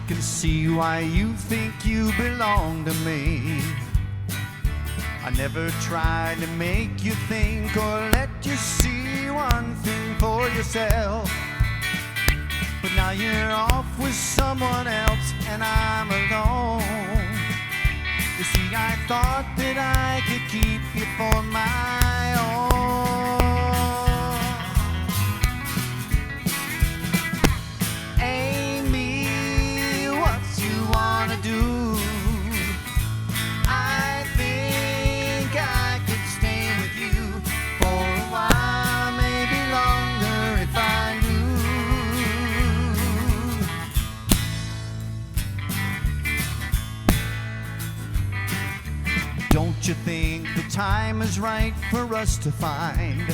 can see why you think you belong to me. I never tried to make you think or let you see one thing for yourself. But now you're off with someone else and I'm alone. You see, I thought that I could keep you for my own. Amy, what you wanna do? I think I could stay with you for a while, maybe longer if I do. Don't you think the time is right for us to find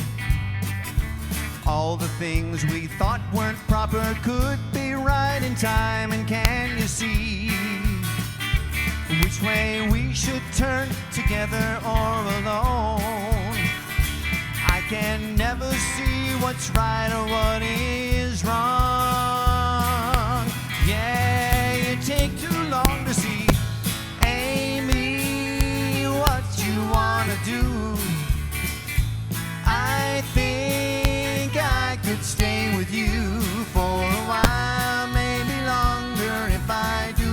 all the things we thought weren't proper could be right in time? And can you see which way we should turn, together or alone? I can never see what's right or what is wrong. Yeah, you take too long to see. Amy, what you wanna do? I think I could stay with you for a while, maybe longer if I do.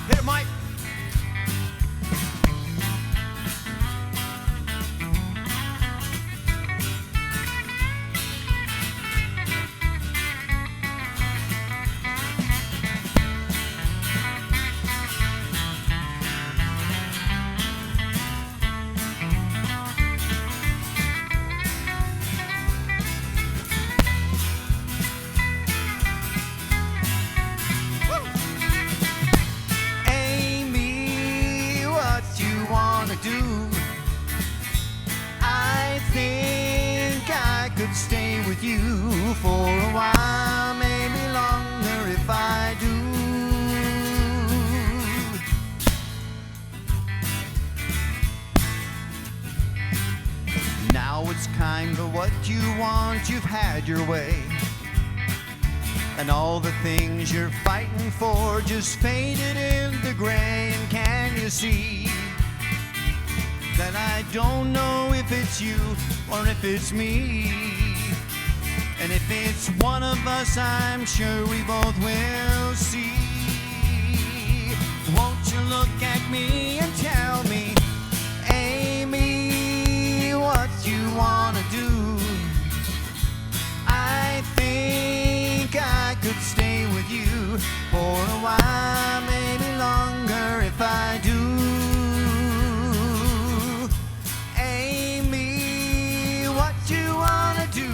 Hit it, Mike. Do I think I could stay with you for a while, maybe longer if I do. Now it's kind of what you want, you've had your way, and all the things you're fighting for just faded into gray. And can you see that I don't know if it's you or if it's me? And if it's one of us, I'm sure we both will see. Won't you look at me and tell me, Amy, what you wanna do? I think I could stay with you for a while, maybe longer if I do. You wanna do?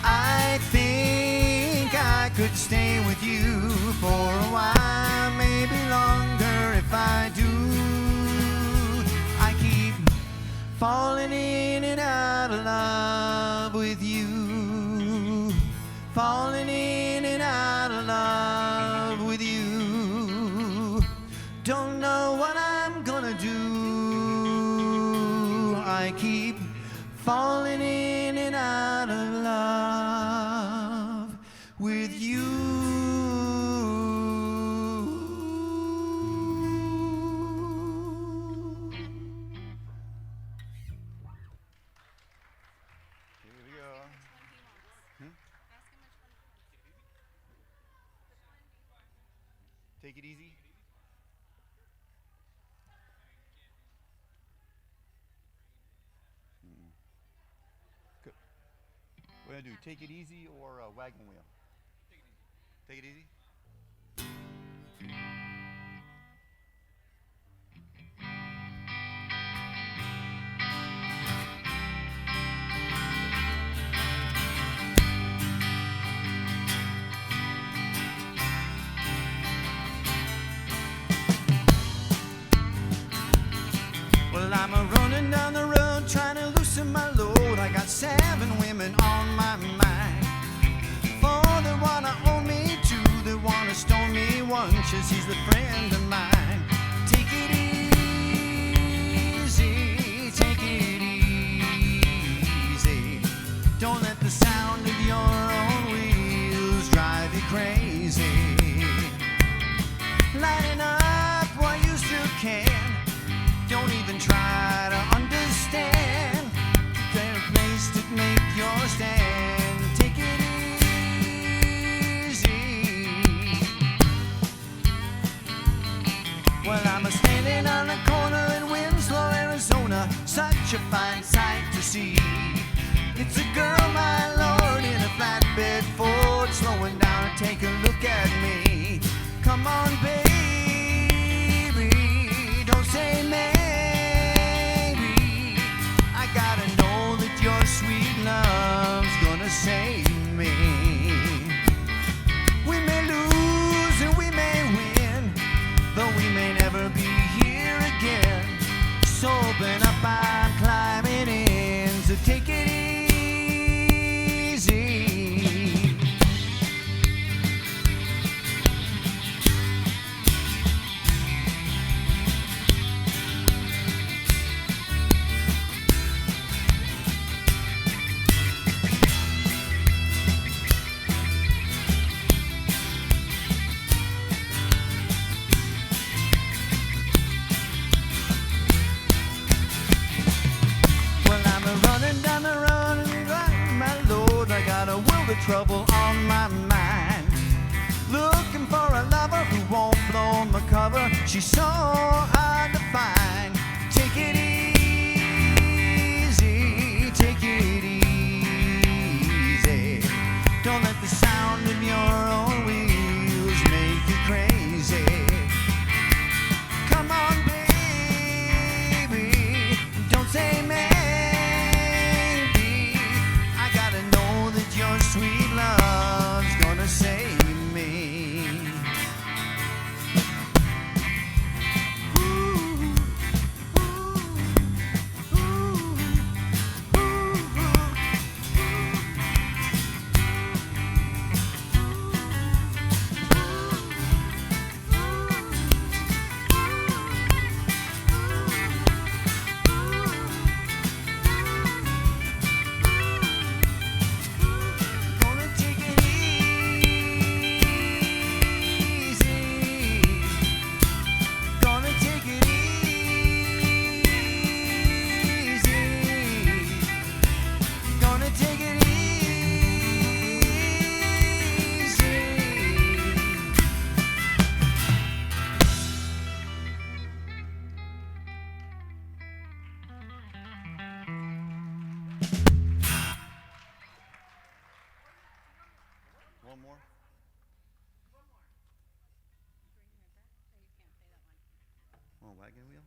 I think I could stay with you for a while, maybe longer if I do. I keep falling in and out of love with you, falling in and out of love with you. Don't know what I'm gonna do. I keep falling in and out of love with you. Here we go. Take it easy. We're gonna do take it easy or wagon wheel. Take it easy. Well, I'm running down the road trying to loosen my load. I got 7 women on my mind. 4 that wanna own me, 2 that wanna stone me, 1 says he's a friend of mine. Take it easy, take it easy. Don't let the sound of your own wheels drive you crazy. Lighten up while you still can. Don't even try to understand. There's a place to make your stand. Take it easy. Well, I'm standing on the corner in Winslow, Arizona. Such a fine sight to see. It's a girl, my lord, in a flatbed Ford, slowing down and take a look at me. Come on, baby, don't say maybe. I gotta know that your sweet love's gonna save me. We may lose and we may win, though we may never be here again. So open up, I'm climbing in, so take it easy. Trouble on my mind, looking for a lover who won't blow my cover. She's so hard to find. Take it easy, take it easy. Don't let the sound of your own wheels make you crazy. Come on, baby, don't say maybe. Your sweet love's gonna save me. Ooh, ooh, ooh, One more? Oh, wagon wheel?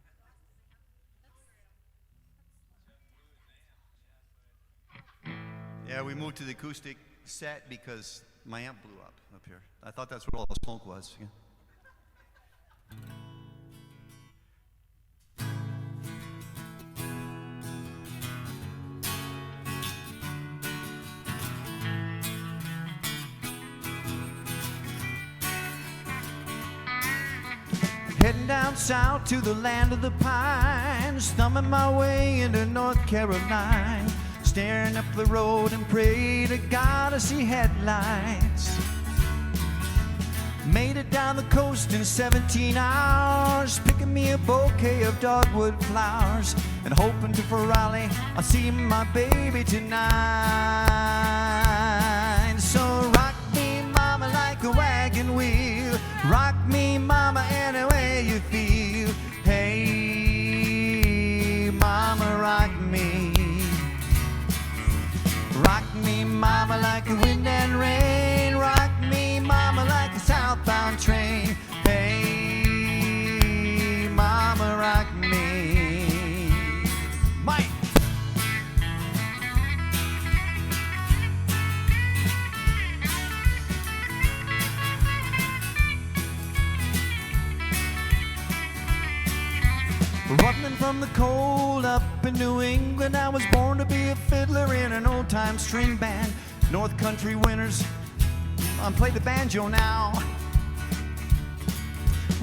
Yeah, we moved to the acoustic set because my amp blew up here. I thought that's where all the smoke was. Yeah. Heading down south to the land of the pines, thumbing my way into North Carolina, staring up the road and pray to God to see headlights. Made it down the coast in 17 hours, picking me a bouquet of dogwood flowers, and hoping to for Raleigh I'll see my baby tonight. So rock me, mama, like a wagon wheel. Rock me, mama, any way you feel. Hey, mama, rock me. Rock me, mama, like the wind and rain. Rock me, mama, like a southbound train. Hey, mama, rock me. Mike. Running from the cold up in New England, I was born to be a fiddler in an old-time string band. North Country winters, I play the banjo now.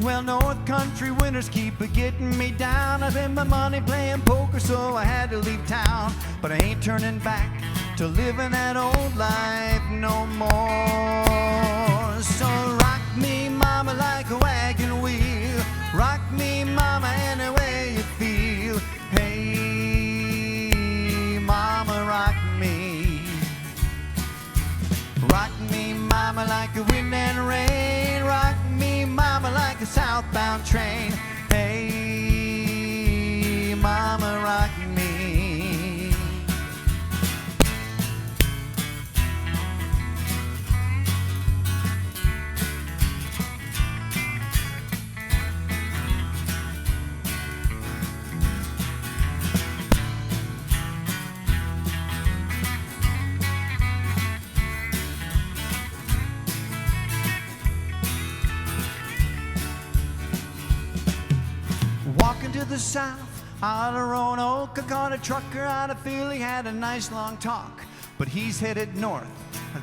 Well, North Country winters keep getting me down. I spent my money playing poker, so I had to leave town. But I ain't turning back, to living that old life no more. So rock me, mama, like a wagon wheel. Rock me, mama, any way you feel. Hey, mama, rock me. Rock me, mama, like a wind and rain. Rock me, mama, like a southbound train. Hey, mama, rock me. Walking to the south, out of Roanoke, I caught a trucker out of Philly, had a nice long talk. But he's headed north,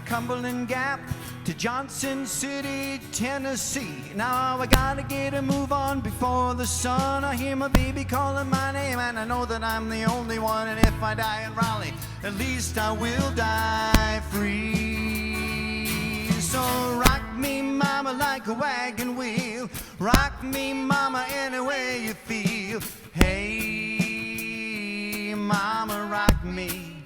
Cumberland Gap, to Johnson City, Tennessee. Now I gotta get a move on before the sun. I hear my baby calling my name, and I know that I'm the only one. And if I die in Raleigh, at least I will die free. So rock me, mama, like a wagon wheel. Rock me, mama, any way you feel. Hey, mama, rock me.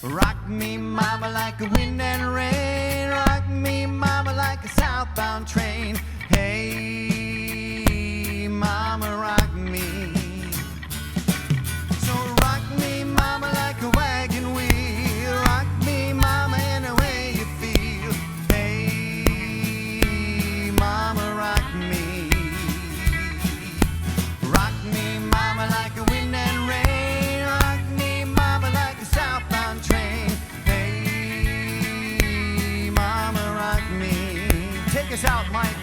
Rock me, mama, like a wind and rain. Rock me, mama, like a southbound train. Hey, mama, rock me. So rock me, mama, like a wagon wheel. Rock me, mama, any way you feel. Hey, mama, rock me. Rock me, mama, like a wind and rain. Rock me, mama, like a southbound train. Hey, mama, rock me. Take us out, Mike.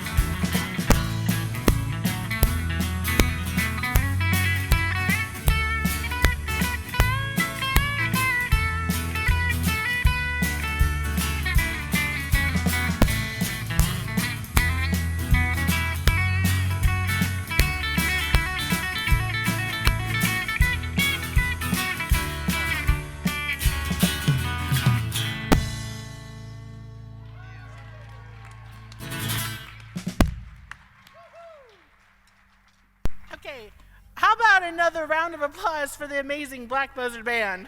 Okay, how about another round of applause for the amazing Black Buzzard Band?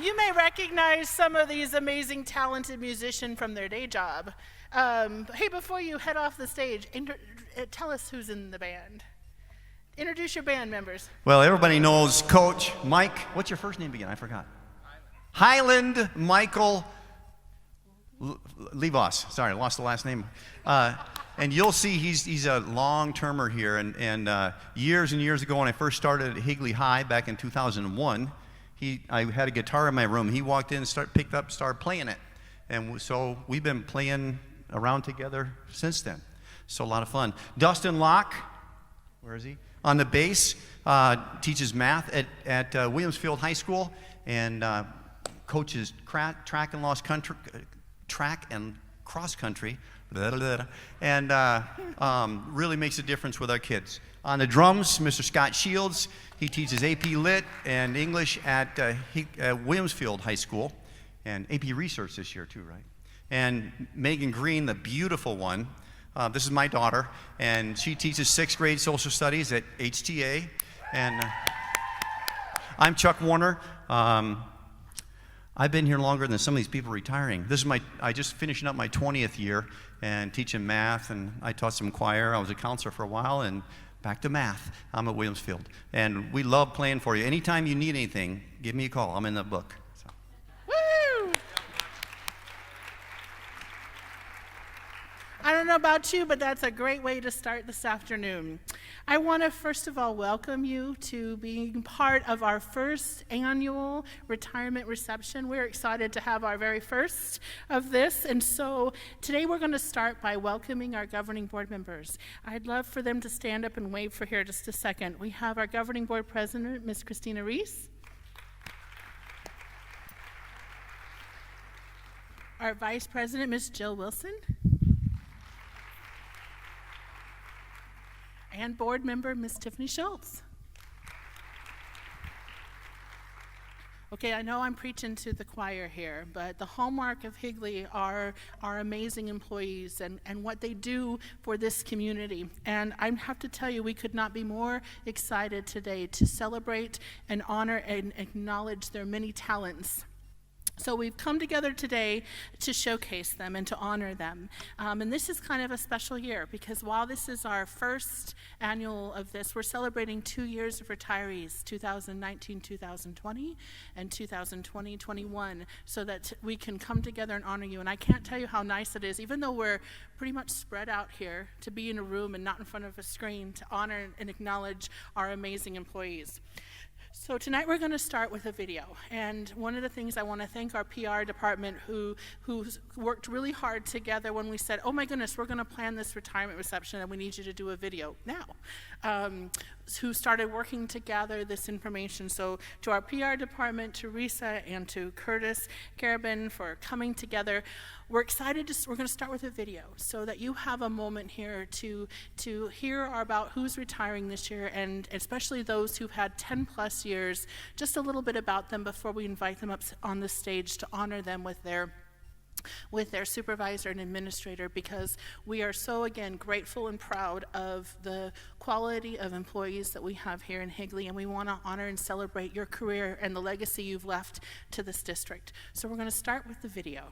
You may recognize some of these amazing, talented musicians from their day job. Hey, before you head off the stage, tell us who's in the band. Introduce your band members. Well, everybody knows Coach Mike. What's your first name again? I forgot. Highland Michael Levos. Sorry, I lost the last name. And you'll see he's a long-termer here. And years and years ago when I first started at Higley High back in 2001, I had a guitar in my room. He walked in and started playing it. And so we've been playing around together since then. So a lot of fun. Dustin Lock, where is he? On the bass, teaches math at Williamsfield High School and coaches track and cross country, and really makes a difference with our kids. On the drums, Mr. Scott Shields. He teaches AP Lit and English at Williamsfield High School, and AP Research this year too, right? And Megan Green, the beautiful one. This is my daughter, and she teaches 6th grade social studies at HTA. And I'm Chuck Warner. I've been here longer than some of these people retiring. I just finishing up my 20th year and teaching math, and I taught some choir. I was a counselor for a while, and back to math. I'm at Williamsfield, and we love playing for you. Anytime you need anything, give me a call. I'm in the book. So. Woo! I don't know about you, but that's a great way to start this afternoon. I want to first of all welcome you to being part of our first annual retirement reception. We're excited to have our very first of this, and so today we're going to start by welcoming our governing board members. I'd love for them to stand up and wave for here just a second. We have our governing board president, Ms. Christina Reese. Our vice president, Ms. Jill Wilson. And board member, Ms. Tiffany Schultz. Okay, I know I'm preaching to the choir here, but the hallmark of Higley are our amazing employees and what they do for this community. And I have to tell you, we could not be more excited today to celebrate and honor and acknowledge their many talents. So we've come together today to showcase them and to honor them. And this is kind of a special year because while this is our first annual of this, we're celebrating 2 years of retirees, 2019-2020 and 2020-21, so that we can come together and honor you. And I can't tell you how nice it is, even though we're pretty much spread out here, to be in a room and not in front of a screen to honor and acknowledge our amazing employees. So tonight we're going to start with a video, and one of the things I want to thank our PR department who worked really hard together when we said, oh my goodness, we're going to plan this retirement reception and we need you to do a video now, who started working to gather this information. So to our PR department, Teresa and to Curtis Carabin for coming together. We're excited we're going to start with a video so that you have a moment here to hear about who's retiring this year, and especially those who've had 10 plus years, just a little bit about them before we invite them up on the stage to honor them with their supervisor and administrator, because we are so, again, grateful and proud of the quality of employees that we have here in Higley, and we want to honor and celebrate your career and the legacy you've left to this district. So we're going to start with the video.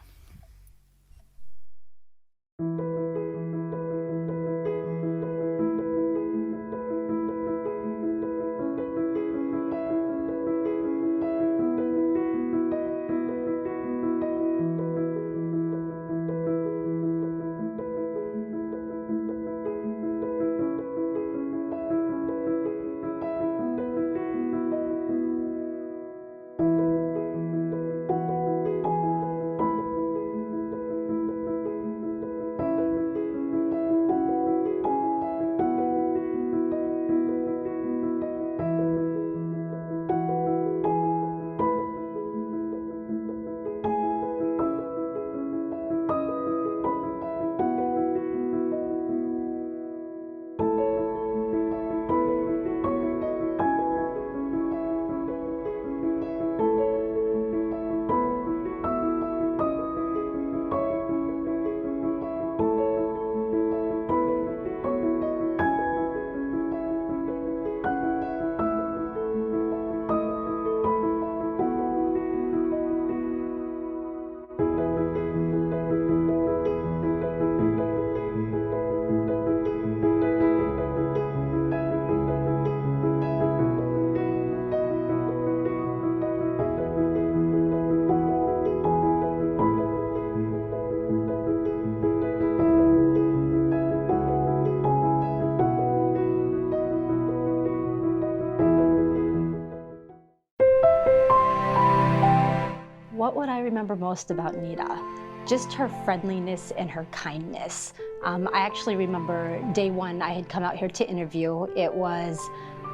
What would I remember most about Nida? Just her friendliness and her kindness. I actually remember day one I had come out here to interview. It was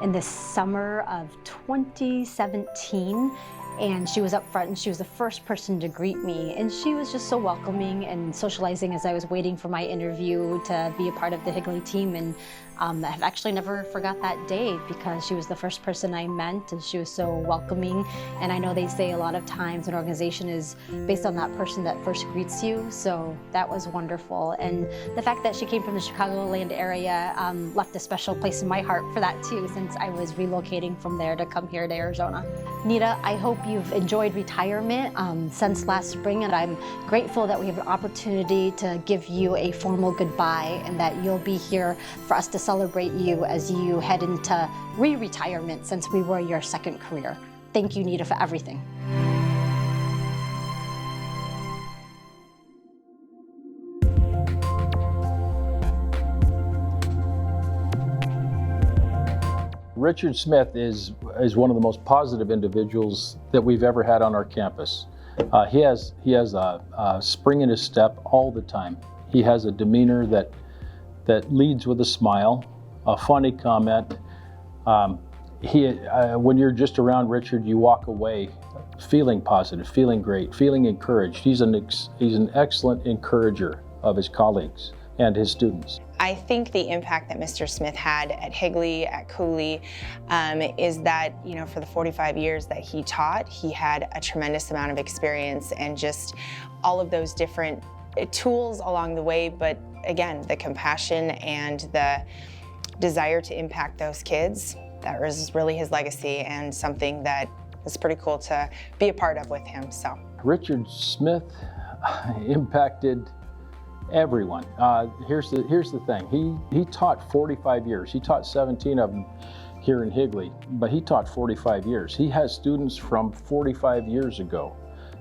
in the summer of 2017, and she was up front and she was the first person to greet me, and she was just so welcoming and socializing as I was waiting for my interview to be a part of the Higley team. And I've actually never forgot that day because she was the first person I met, and she was so welcoming. And I know they say a lot of times an organization is based on that person that first greets you, so that was wonderful. And the fact that she came from the Chicagoland area left a special place in my heart for that too, since I was relocating from there to come here to Arizona. Nida, I hope you've enjoyed retirement since last spring, and I'm grateful that we have an opportunity to give you a formal goodbye and that you'll be here for us to celebrate you as you head into re-retirement since we were your second career. Thank you, Nida, for everything. Richard Smith is one of the most positive individuals that we've ever had on our campus. He has a spring in his step all the time. He has a demeanor that leads with a smile, a funny comment. When you're just around Richard, you walk away feeling positive, feeling great, feeling encouraged. He's an excellent encourager of his colleagues and his students. I think the impact that Mr. Smith had at Higley, at Cooley, is that, you know, for the 45 years that he taught, he had a tremendous amount of experience and just all of those different tools along the way. But again, the compassion and the desire to impact those kids, that was really his legacy and something that is pretty cool to be a part of with him. So Richard Smith impacted everyone. Here's the thing. He taught 45 years. He taught 17 of them here in Higley, but he taught 45 years. He has students from 45 years ago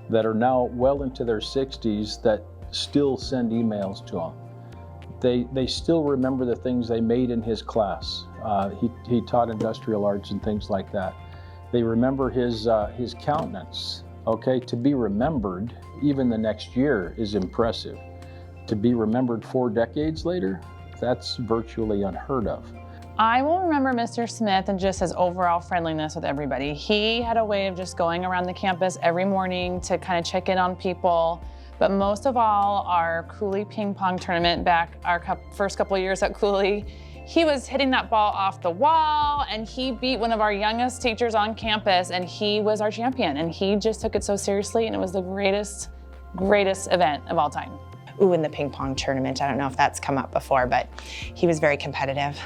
that are now well into their 60s that still send emails to him. They still remember the things they made in his class. He taught industrial arts and things like that. They remember his countenance. Okay, to be remembered even the next year is impressive. To be remembered 4 decades later, that's virtually unheard of. I will remember Mr. Smith and just his overall friendliness with everybody. He had a way of just going around the campus every morning to kind of check in on people. But most of all, our Cooley ping pong tournament back our first couple of years at Cooley, he was hitting that ball off the wall, and he beat one of our youngest teachers on campus, and he was our champion. And he just took it so seriously, and it was the greatest event of all time. Ooh, in the ping pong tournament, I don't know if that's come up before, but he was very competitive.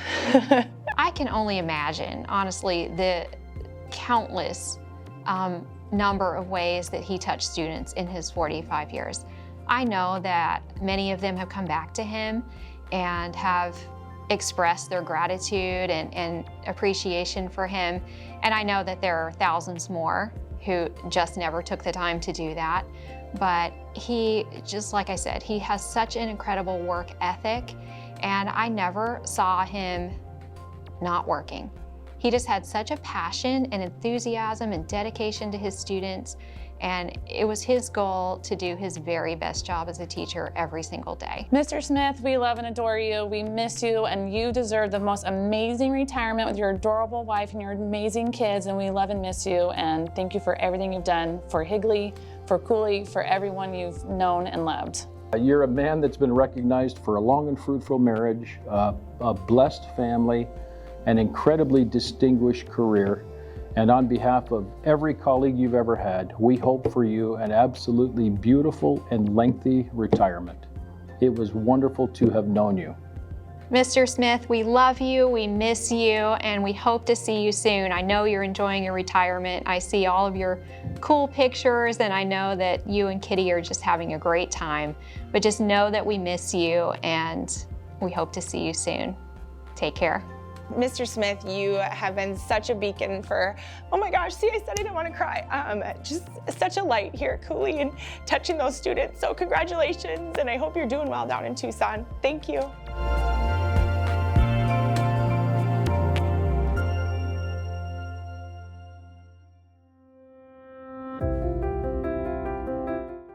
I can only imagine, honestly, the countless number of ways that he touched students in his 45 years. I know that many of them have come back to him and have expressed their gratitude and appreciation for him. And I know that there are thousands more who just never took the time to do that. But he, just like I said, he has such an incredible work ethic, and I never saw him not working. He just had such a passion and enthusiasm and dedication to his students, and it was his goal to do his very best job as a teacher every single day. Mr. Smith, we love and adore you. We miss you, and you deserve the most amazing retirement with your adorable wife and your amazing kids, and we love and miss you, and thank you for everything you've done for Higley, for Cooley, for everyone you've known and loved. You're a man that's been recognized for a long and fruitful marriage, a blessed family, an incredibly distinguished career. And on behalf of every colleague you've ever had, we hope for you an absolutely beautiful and lengthy retirement. It was wonderful to have known you. Mr. Smith, we love you, we miss you, and we hope to see you soon. I know you're enjoying your retirement. I see all of your cool pictures, and I know that you and Kitty are just having a great time. But just know that we miss you, and we hope to see you soon. Take care. Mr. Smith, you have been such a beacon for, oh my gosh, see, I said I didn't want to cry. Just such a light here at Cooley and touching those students. So congratulations, and I hope you're doing well down in Tucson. Thank you.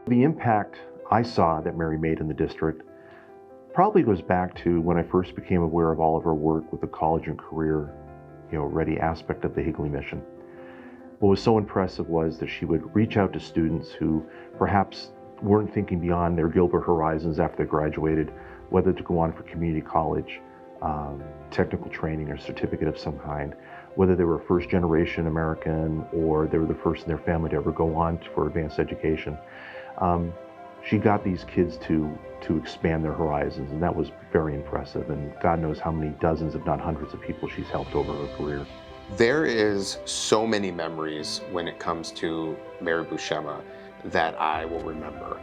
The impact I saw that Mary made in the district probably goes back to when I first became aware of all of her work with the college and career, ready aspect of the Higley mission. What was so impressive was that she would reach out to students who perhaps weren't thinking beyond their Gilbert horizons after they graduated, whether to go on for community college, technical training or certificate of some kind, whether they were first generation American or they were the first in their family to ever go on for advanced education. She got these kids to expand their horizons, and that was very impressive. And God knows how many dozens, if not hundreds of people she's helped over her career. There is so many memories when it comes to Mary Buscema that I will remember.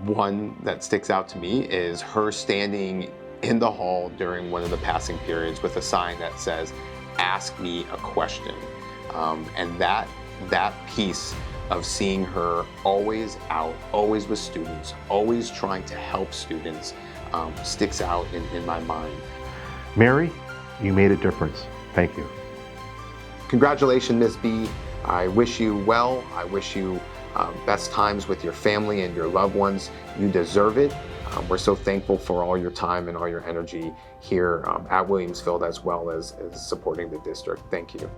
One that sticks out to me is her standing in the hall during one of the passing periods with a sign that says, "Ask me a question." And that piece of seeing her always out, always with students, always trying to help students, sticks out in my mind. Mary, you made a difference. Thank you. Congratulations, Ms. B. I wish you well. I wish you best times with your family and your loved ones. You deserve it. We're so thankful for all your time and all your energy here at Williamsfield, as well as supporting the district. Thank you.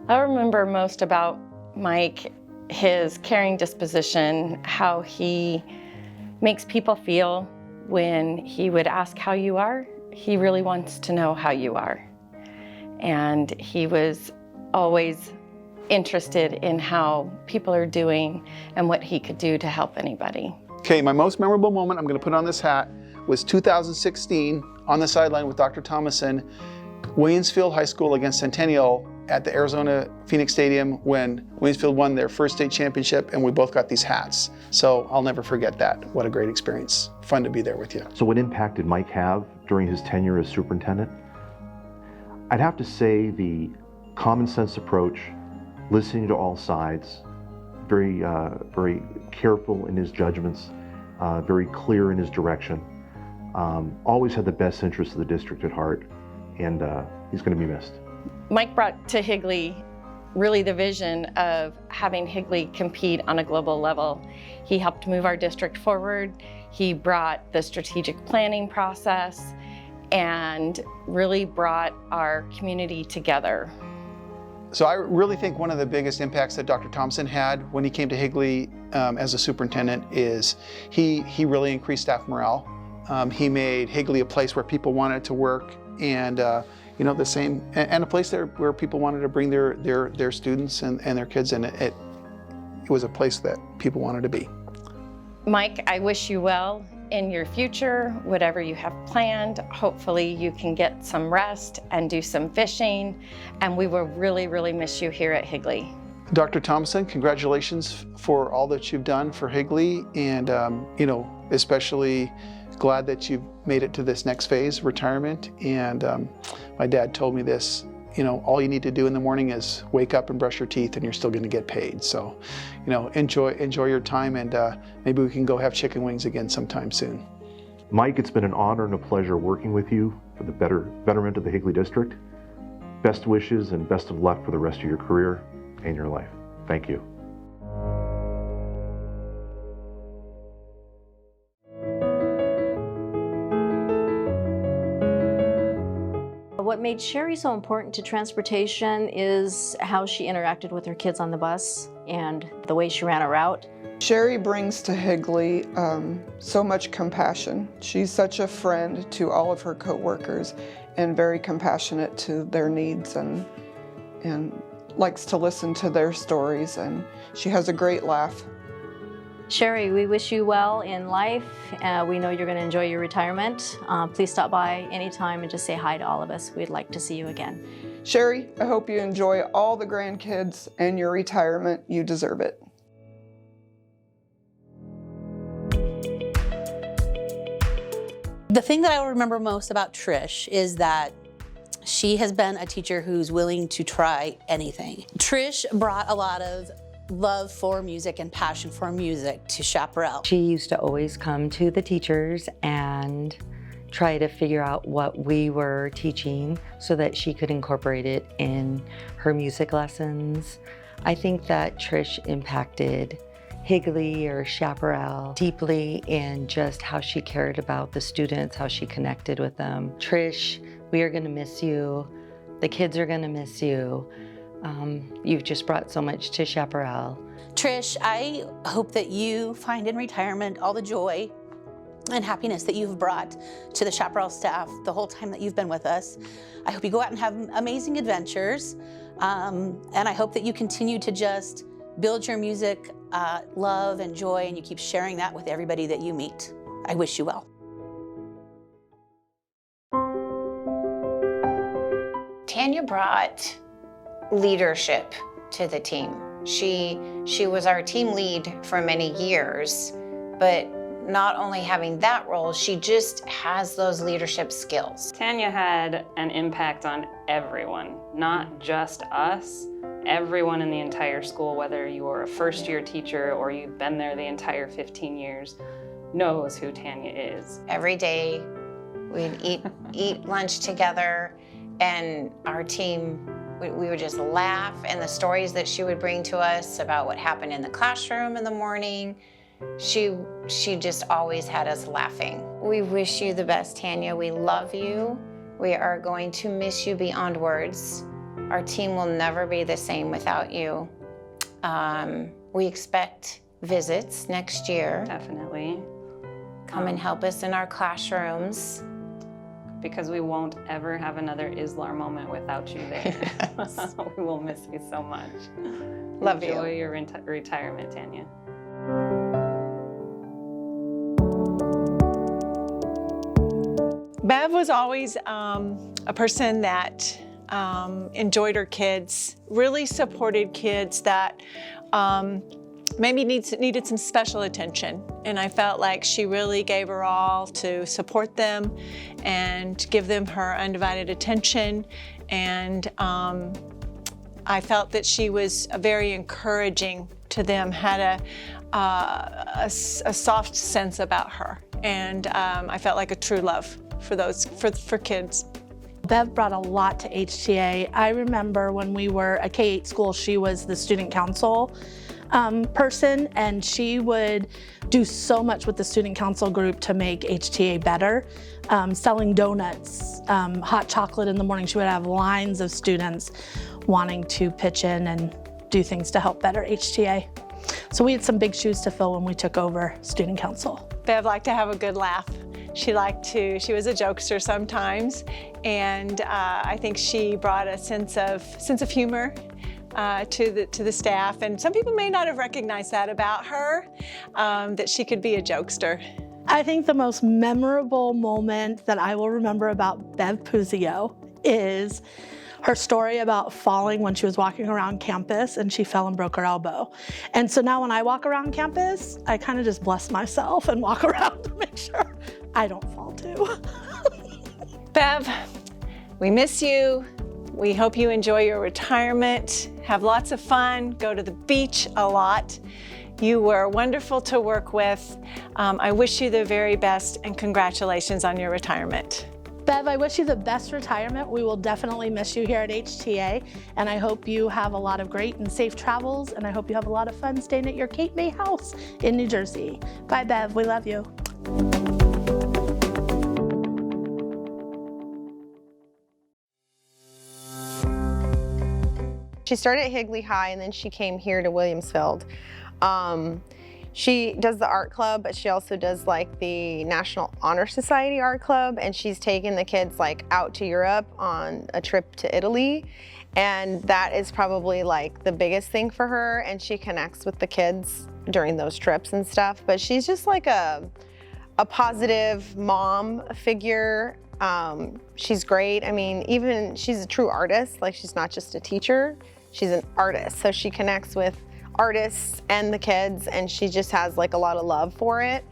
I remember most about Mike his caring disposition, how he makes people feel when he would ask how you are. He really wants to know how you are. And he was always interested in how people are doing and what he could do to help anybody. Okay, my most memorable moment, I'm going to put on this hat, was 2016 on the sideline with Dr. Thomason, Williamsfield High School against Centennial at the Arizona Phoenix Stadium when Williamsfield won their first state championship, and we both got these hats. So I'll never forget that. What a great experience. Fun to be there with you. So what impact did Mike have during his tenure as superintendent? I'd have to say the common sense approach, listening to all sides, very careful in his judgments, very clear in his direction, always had the best interests of the district at heart, and he's going to be missed. Mike brought to Higley really the vision of having Higley compete on a global level. He helped move our district forward. He brought the strategic planning process and really brought our community together. So I really think one of the biggest impacts that Dr. Thompson had when he came to Higley as a superintendent is he really increased staff morale. He made Higley a place where people wanted to work, and the same, and a place there where people wanted to bring their students and their kids, and it was a place that people wanted to be. Mike, I wish you well in your future, whatever you have planned. Hopefully you can get some rest and do some fishing, and we will really, really miss you here at Higley. Dr. Thompson, congratulations for all that you've done for Higley, and especially glad that you've made it to this next phase, retirement. And my dad told me this, all you need to do in the morning is wake up and brush your teeth and you're still going to get paid. So, enjoy your time, and maybe we can go have chicken wings again sometime soon. Mike, it's been an honor and a pleasure working with you for the betterment of the Higley District. Best wishes and best of luck for the rest of your career and your life. Thank you. What made Sherry so important to transportation is how she interacted with her kids on the bus and the way she ran a route. Sherry brings to Higley so much compassion. She's such a friend to all of her co-workers and very compassionate to their needs, and likes to listen to their stories, and she has a great laugh. Sherry, we wish you well in life. We know you're going to enjoy your retirement. Please stop by anytime and just say hi to all of us. We'd like to see you again. Sherry, I hope you enjoy all the grandkids and your retirement. You deserve it. The thing that I will remember most about Trish is that she has been a teacher who's willing to try anything. Trish brought a lot of love for music and passion for music to Chaparral. She used to always come to the teachers and try to figure out what we were teaching so that she could incorporate it in her music lessons. I think that Trish impacted Higley or Chaparral deeply in just how she cared about the students, how she connected with them. Trish, we are gonna miss you. The kids are gonna miss you. You've just brought so much to Chaparral. Trish, I hope that you find in retirement all the joy and happiness that you've brought to the Chaparral staff the whole time that you've been with us. I hope you go out and have amazing adventures, and I hope that you continue to just build your music love and joy, and you keep sharing that with everybody that you meet. I wish you well. Tanya brought leadership to the team. She was our team lead for many years, but not only having that role, she just has those leadership skills. Tanya had an impact on everyone, not just us. Everyone in the entire school, whether you're a first-year teacher or you've been there the entire 15 years, knows who Tanya is. Every day we'd eat lunch together, and our team, we would just laugh, and the stories that she would bring to us about what happened in the classroom in the morning, she just always had us laughing. We wish you the best, Tanya. We love you. We are going to miss you beyond words. Our team will never be the same without you. We expect visits next year. Definitely. Come and help us in our classrooms. Because we won't ever have another Islar moment without you there. Yes. We will miss you so much. Love you. Enjoy your retirement, Tanya. Bev was always a person that enjoyed her kids, really supported kids that maybe needed some special attention. And I felt like she really gave her all to support them and give them her undivided attention. And I felt that she was very encouraging to them, had a soft sense about her. And I felt like a true love for kids. Bev brought a lot to HTA. I remember when we were a K-8 school, she was the student council person, and she would do so much with the student council group to make HTA better. Selling donuts, hot chocolate in the morning. She would have lines of students wanting to pitch in and do things to help better HTA. So we had some big shoes to fill when we took over student council. Bev liked to have a good laugh. She was a jokester sometimes, and I think she brought a sense of humor to the staff. And some people may not have recognized that about her, that she could be a jokester. I think the most memorable moment that I will remember about Bev Puzio is her story about falling when she was walking around campus and she fell and broke her elbow. And so now when I walk around campus, I kind of just bless myself and walk around to make sure I don't fall too. Bev, we miss you. We hope you enjoy your retirement. Have lots of fun. Go to the beach a lot. You were wonderful to work with. I wish you the very best, and congratulations on your retirement. Bev, I wish you the best retirement. We will definitely miss you here at HTA, and I hope you have a lot of great and safe travels, and I hope you have a lot of fun staying at your Cape May house in New Jersey. Bye, Bev. We love you. She started at Higley High and then she came here to Williamsfield. She does the art club, but she also does like the National Honor Society art club, and she's taken the kids like out to Europe on a trip to Italy. And that is probably like the biggest thing for her, and she connects with the kids during those trips and stuff. But she's just like a positive mom figure. She's great. I mean, even she's a true artist. Like, she's not just a teacher, she's an artist. So she connects with artists and the kids, and she just has like a lot of love for it.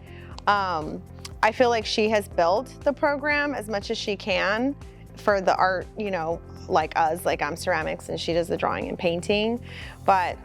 I feel like she has built the program as much as she can for the art, you know, like us, like I'm ceramics and she does the drawing and painting. But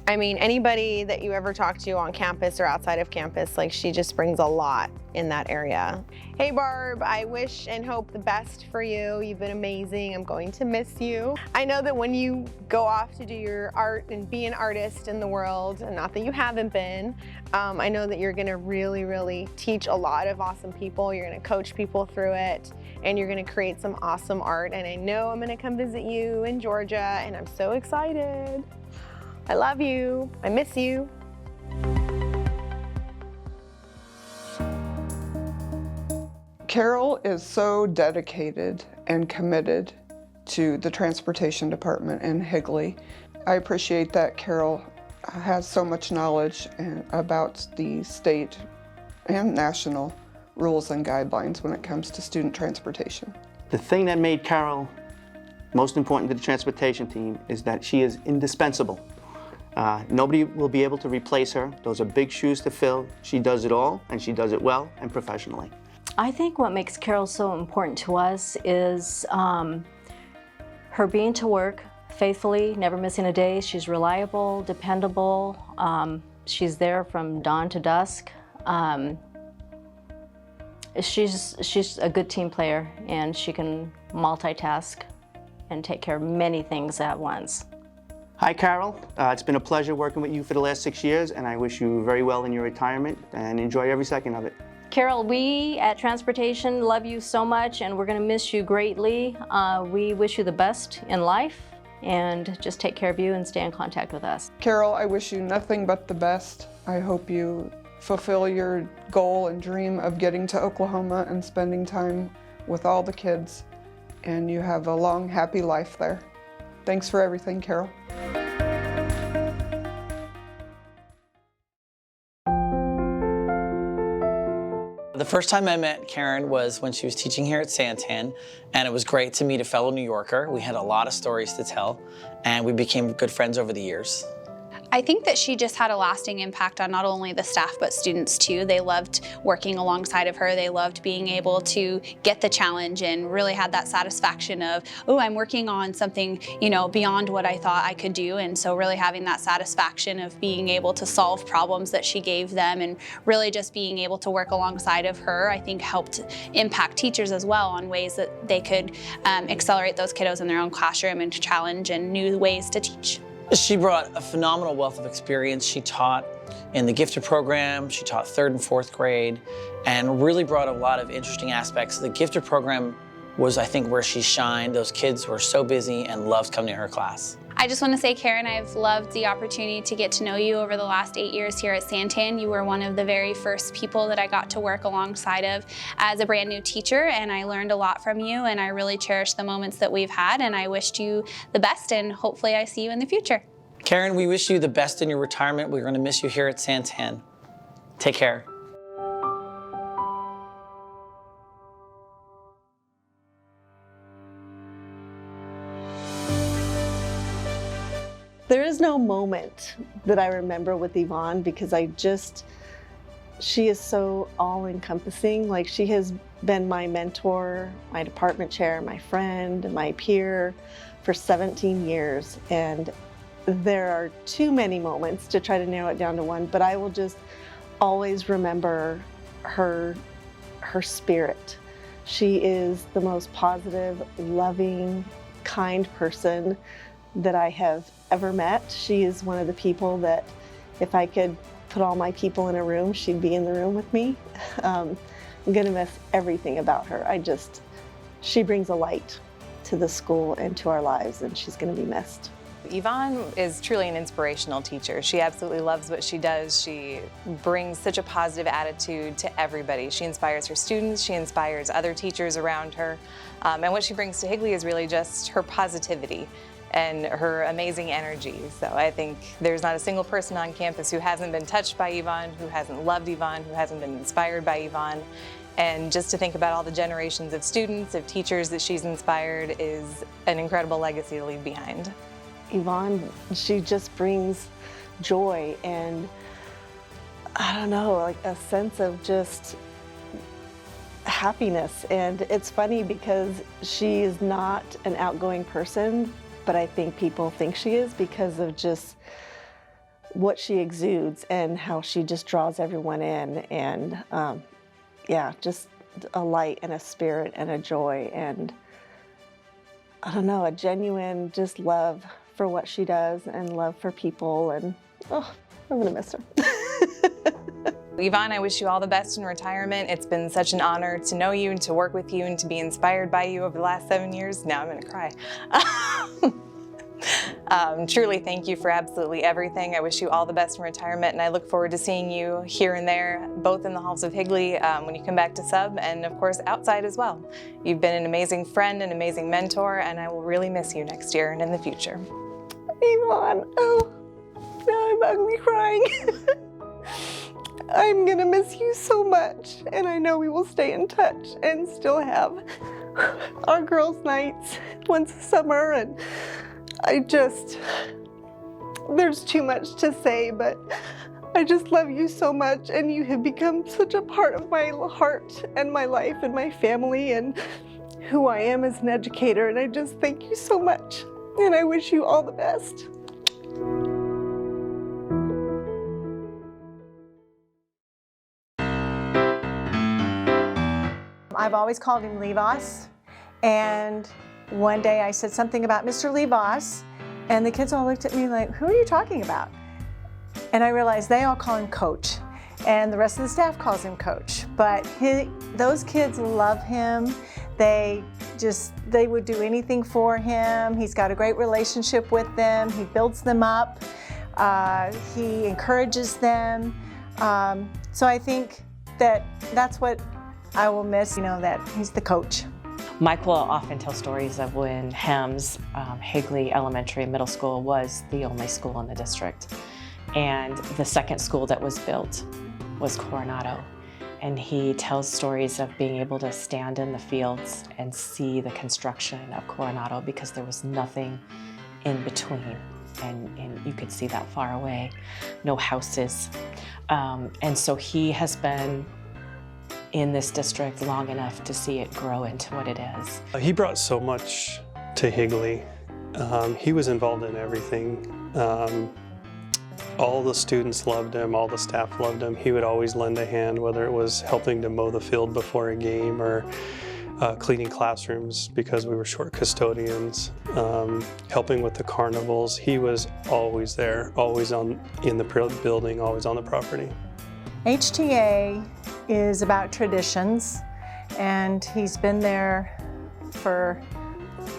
I mean, anybody that you ever talk to on campus or outside of campus, like, she just brings a lot in that area. Hey Barb, I wish and hope the best for you. You've been amazing. I'm going to miss you. I know that when you go off to do your art and be an artist in the world, and not that you haven't been, I know that you're gonna really, really teach a lot of awesome people. You're gonna coach people through it, and you're gonna create some awesome art. And I know I'm gonna come visit you in Georgia, and I'm so excited. I love you. I miss you. Carol is so dedicated and committed to the transportation department in Higley. I appreciate that Carol has so much knowledge about the state and national rules and guidelines when it comes to student transportation. The thing that made Carol most important to the transportation team is that she is indispensable. Nobody will be able to replace her. Those are big shoes to fill. She does it all, and she does it well and professionally. I think what makes Carol so important to us is her being to work faithfully, never missing a day. She's reliable, dependable. She's there from dawn to dusk. She's a good team player, and she can multitask and take care of many things at once. Hi, Carol. It's been a pleasure working with you for the last 6 years, and I wish you very well in your retirement and enjoy every second of it. Carol, we at Transportation love you so much, and we're going to miss you greatly. We wish you the best in life, and just take care of you and stay in contact with us. Carol, I wish you nothing but the best. I hope you fulfill your goal and dream of getting to Oklahoma and spending time with all the kids, and you have a long, happy life there. Thanks for everything, Carol. The first time I met Karen was when she was teaching here at Santan, and it was great to meet a fellow New Yorker. We had a lot of stories to tell, and we became good friends over the years. I think that she just had a lasting impact on not only the staff but students too. They loved working alongside of her. They loved being able to get the challenge and really had that satisfaction of, oh, I'm working on something, you know, beyond what I thought I could do. And so really having that satisfaction of being able to solve problems that she gave them and really just being able to work alongside of her, I think helped impact teachers as well on ways that they could accelerate those kiddos in their own classroom and challenge and new ways to teach. She brought a phenomenal wealth of experience. She taught in the gifted program, she taught 3rd and 4th grade, and really brought a lot of interesting aspects. The gifted program was, I think, where she shined. Those kids were so busy and loved coming to her class. I just want to say, Karen, I've loved the opportunity to get to know you over the last 8 years here at Santan. You were one of the very first people that I got to work alongside of as a brand new teacher, and I learned a lot from you, and I really cherish the moments that we've had, and I wished you the best, and hopefully I see you in the future. Karen, we wish you the best in your retirement. We're going to miss you here at Santan. Take care. There is no moment that I remember with Yvonne because she is so all-encompassing. Like, she has been my mentor, my department chair, my friend, my peer for 17 years. And there are too many moments to try to narrow it down to one, but I will just always remember her spirit. She is the most positive, loving, kind person that I have ever met. She is one of the people that if I could put all my people in a room, she'd be in the room with me. I'm gonna miss everything about her. She brings a light to the school and to our lives, and she's gonna be missed. Yvonne is truly an inspirational teacher. She absolutely loves what she does. She brings such a positive attitude to everybody. She inspires her students, she inspires other teachers around her. And what she brings to Higley is really just her positivity and her amazing energy. So I think there's not a single person on campus who hasn't been touched by Yvonne, who hasn't loved Yvonne, who hasn't been inspired by Yvonne. And just to think about all the generations of students, of teachers that she's inspired is an incredible legacy to leave behind. Yvonne, she just brings joy and, I don't know, like a sense of just happiness. And it's funny because she is not an outgoing person, but I think people think she is because of just what she exudes and how she just draws everyone in. And yeah, just a light and a spirit and a joy and, I don't know, a genuine just love for what she does and love for people, and oh, I'm gonna miss her. Yvonne, I wish you all the best in retirement. It's been such an honor to know you and to work with you and to be inspired by you over the last 7 years. Now I'm gonna cry. Truly, thank you for absolutely everything. I wish you all the best in retirement, and I look forward to seeing you here and there, both in the halls of Higley when you come back to sub, and of course outside as well. You've been an amazing friend, an amazing mentor, and I will really miss you next year and in the future. Yvonne, oh, now I'm ugly crying. I'm gonna miss you so much, and I know we will stay in touch and still have our girls' nights once a summer, and there's too much to say, but I just love you so much, and you have become such a part of my heart and my life and my family and who I am as an educator, and I just thank you so much, and I wish you all the best. I've always called him Levos, and one day I said something about Mr. Levos, and the kids all looked at me like, who are you talking about? And I realized they all call him Coach, and the rest of the staff calls him Coach. But those kids love him. They they would do anything for him. He's got a great relationship with them. He builds them up. He encourages them. So I think that's what I will miss, that he's the coach. Mike will often tell stories of when Hems, Higley Elementary and Middle School, was the only school in the district. And the second school that was built was Coronado. And he tells stories of being able to stand in the fields and see the construction of Coronado because there was nothing in between. And you could see that far away, no houses. And so he has been in this district long enough to see it grow into what it is. He brought so much to Higley. He was involved in everything. All the students loved him, all the staff loved him. He would always lend a hand, whether it was helping to mow the field before a game or cleaning classrooms because we were short custodians, helping with the carnivals. He was always there, always in the building, always on the property. HTA is about traditions, and he's been there for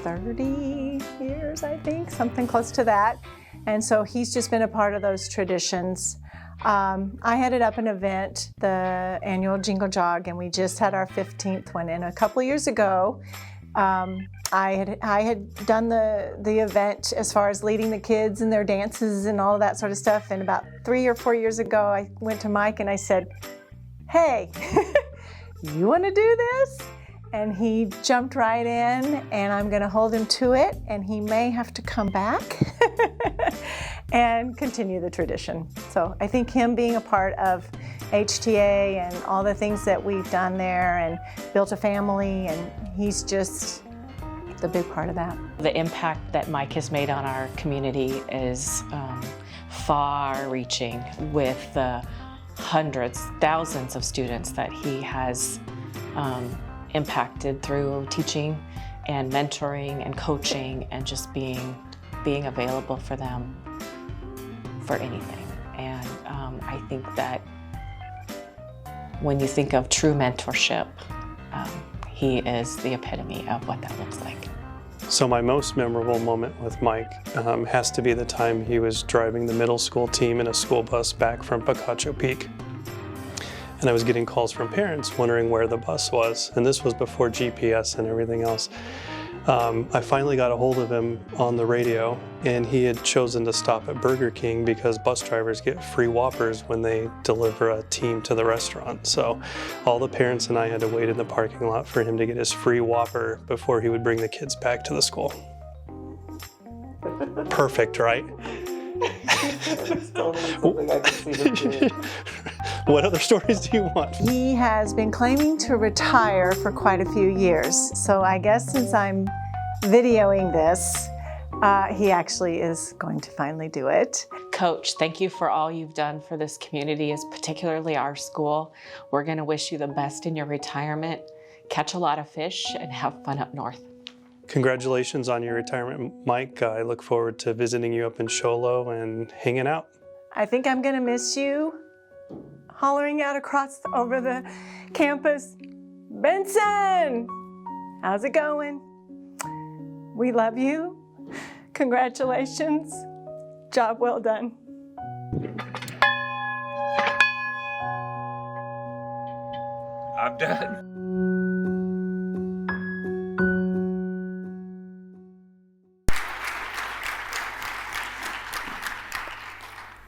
30 years, I think, something close to that. And so he's just been a part of those traditions. I headed up an event, the annual Jingle Jog, and we just had our 15th one. And a couple years ago, I had done the event as far as leading the kids and their dances and all of that sort of stuff. And about 3 or 4 years ago, I went to Mike and I said, "Hey, you want to do this?" And he jumped right in, and I'm going to hold him to it, and he may have to come back and continue the tradition. So I think him being a part of HTA and all the things that we've done there and built a family, and he's just the big part of that. The impact that Mike has made on our community is far-reaching with the hundreds, thousands of students that he has impacted through teaching and mentoring and coaching and just being available for them for anything. And I think that when you think of true mentorship, he is the epitome of what that looks like. So my most memorable moment with Mike has to be the time he was driving the middle school team in a school bus back from Picacho Peak. And I was getting calls from parents wondering where the bus was. And this was before GPS and everything else. I finally got a hold of him on the radio, and he had chosen to stop at Burger King because bus drivers get free Whoppers when they deliver a team to the restaurant. So all the parents and I had to wait in the parking lot for him to get his free Whopper before he would bring the kids back to the school. Perfect, right? What other stories do you want? He has been claiming to retire for quite a few years. So I guess since I'm videoing this, he actually is going to finally do it. Coach, thank you for all you've done for this community, particularly our school. We're going to wish you the best in your retirement. Catch a lot of fish and have fun up north. Congratulations on your retirement, Mike. I look forward to visiting you up in Sholo and hanging out. I think I'm going to miss you hollering out across over the campus, "Benson, how's it going? We love you. Congratulations. Job well done." I'm done.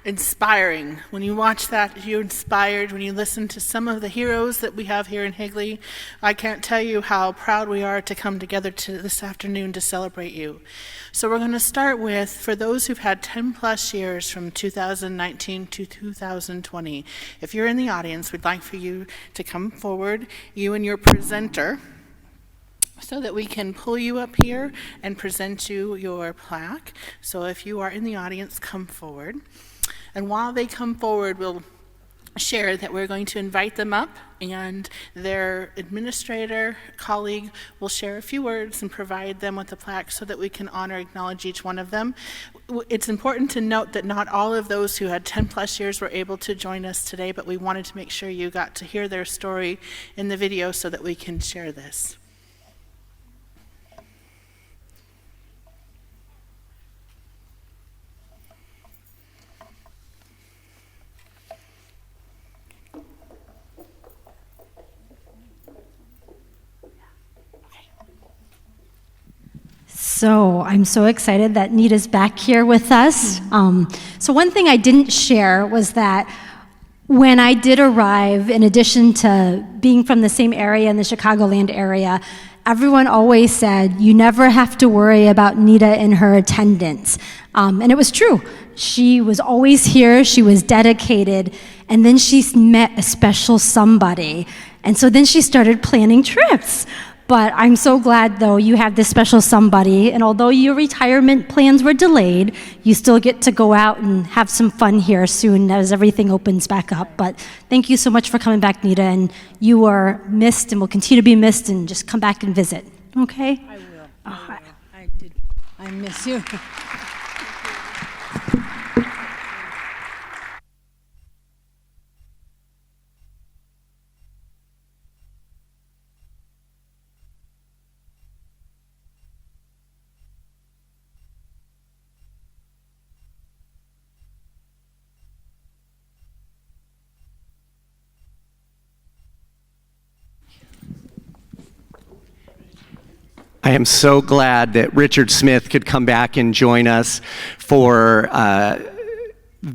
Inspiring. When you watch that, you're inspired. When you listen to some of the heroes that we have here in Higley, I can't tell you how proud we are to come together this afternoon to celebrate you. So we're going to start with, for those who've had 10 plus years from 2019 to 2020, if you're in the audience, we'd like for you to come forward, you and your presenter, so that we can pull you up here and present you your plaque. So if you are in the audience, come forward. And while they come forward, we'll share that we're going to invite them up, and their administrator colleague will share a few words and provide them with the plaque so that we can honor, acknowledge each one of them. It's important to note that not all of those who had 10 plus years were able to join us today, but we wanted to make sure you got to hear their story in the video so that we can share this. So I'm so excited that Nida's back here with us. So one thing I didn't share was that when I did arrive, in addition to being from the same area in the Chicagoland area, everyone always said, you never have to worry about Nida and her attendance. And it was true. She was always here, she was dedicated, and then she met a special somebody. And so then she started planning trips. But I'm so glad, though, you have this special somebody, and although your retirement plans were delayed, you still get to go out and have some fun here soon as everything opens back up. But thank you so much for coming back, Nida, and you are missed and will continue to be missed, and just come back and visit, okay? I will. I miss you. I am so glad that Richard Smith could come back and join us for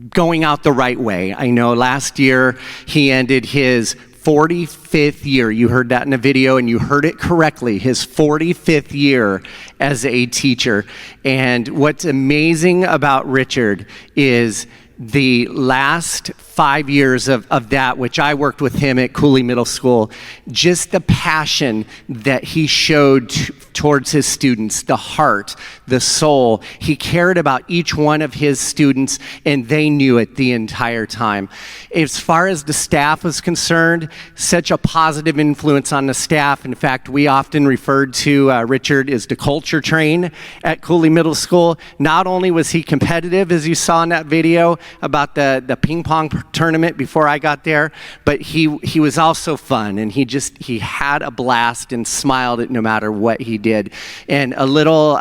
going out the right way. I know last year he ended his 45th year. You heard that in the video, and you heard it correctly, his 45th year as a teacher. And what's amazing about Richard is the last 5 years of that, which I worked with him at Cooley Middle School, just the passion that he showed towards his students, the heart, the soul. He cared about each one of his students, and they knew it the entire time. As far as the staff was concerned, such a positive influence on the staff. In fact, we often referred to Richard as the culture train at Cooley Middle School. Not only was he competitive, as you saw in that video about the ping pong tournament before I got there, but he was also fun, and he had a blast and smiled at no matter what he did. And a little